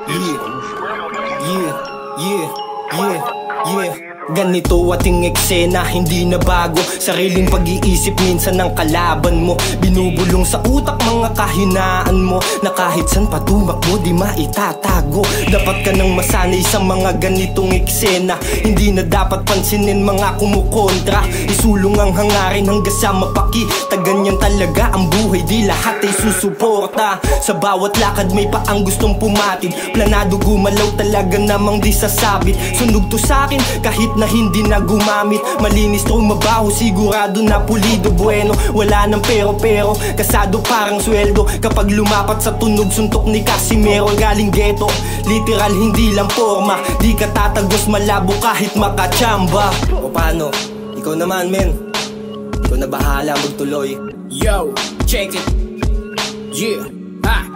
Yeah, yeah, yeah, yeah. Ganito ating eksena, hindi na bago. Sariling pag-iisip minsan ng kalaban mo. Binubulong sa utak mga kahinaan mo, na kahit san patumakbo di maitatago. Dapat ka nang masanay sa mga ganitong eksena. Hindi na dapat pansinin mga kumukontra. Isulong ang hangarin hanggang sa mapakita. Ganyan talaga ang buhay, di lahat ay susuporta. Sa bawat lakad may paang gustong pumatid. Planado gumalaw talaga namang di sasabit. Sunog to sa'kin kahit na hindi na gumamit. Malinis to mabaho, sigurado na pulido. Bueno, wala nang pero kasado parang sweldo. Kapag lumapat sa tunog suntok ni Casimero. Galing ghetto, literal hindi lang forma. Di ka tatagos malabo kahit makachamba. O paano? Ikaw naman men, ikaw na bahala magtuloy. Yo, check it. Yeah, ha.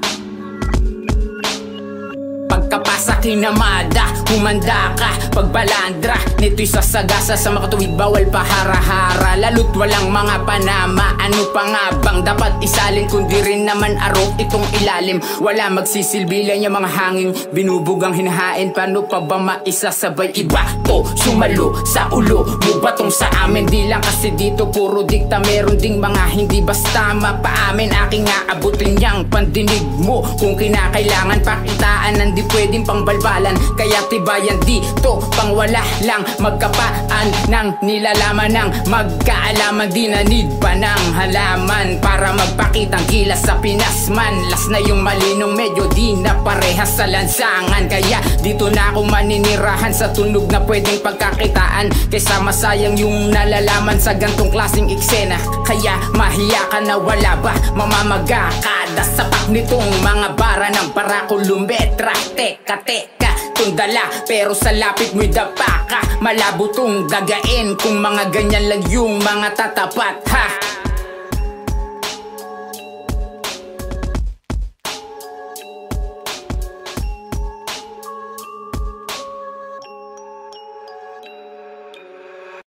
Pagkapasak hinamada, humanda ka. Pagbalandra, nito'y sasagasa sa makatuwid, bawal pahara-hara. Lalo't walang mga panama. Ano pa nga bang dapat isalin kundi rin naman aro itong ilalim. Wala magsisilbi lang yung mga hanging binubugang hinahain. Paano pa ba maisasabay? Iba to, sumalo sa ulo mo ba tong sa amin? Di lang kasi dito puro dikta, meron ding mga hindi basta mapaamin. Aking aabutin yang pandinig mo kung kinakailangan pakitaan ng di pwedeng pangbalbalan. Kaya tibayan dito pang wala lang magkapaan ng nilalaman ng magkaalaman. Di na need pa ng halaman para magpakitang gilas sa Pinas man. Las na yung malinong medyo di na parehas sa lansangan. Kaya dito na ako maninirahan sa tunog na pwedeng pagkakitaan. Kaysa masayang yung nalalaman sa gantong klaseng eksena. Kaya mahiya ka na wala ba mamamaga kada sapak nitong mga bara ng parakulumetra. Teka, tundala pero sa lapit mo'y dapa ka. Malabo tong gagain kung mga ganyan lang yung mga tatapat, ha.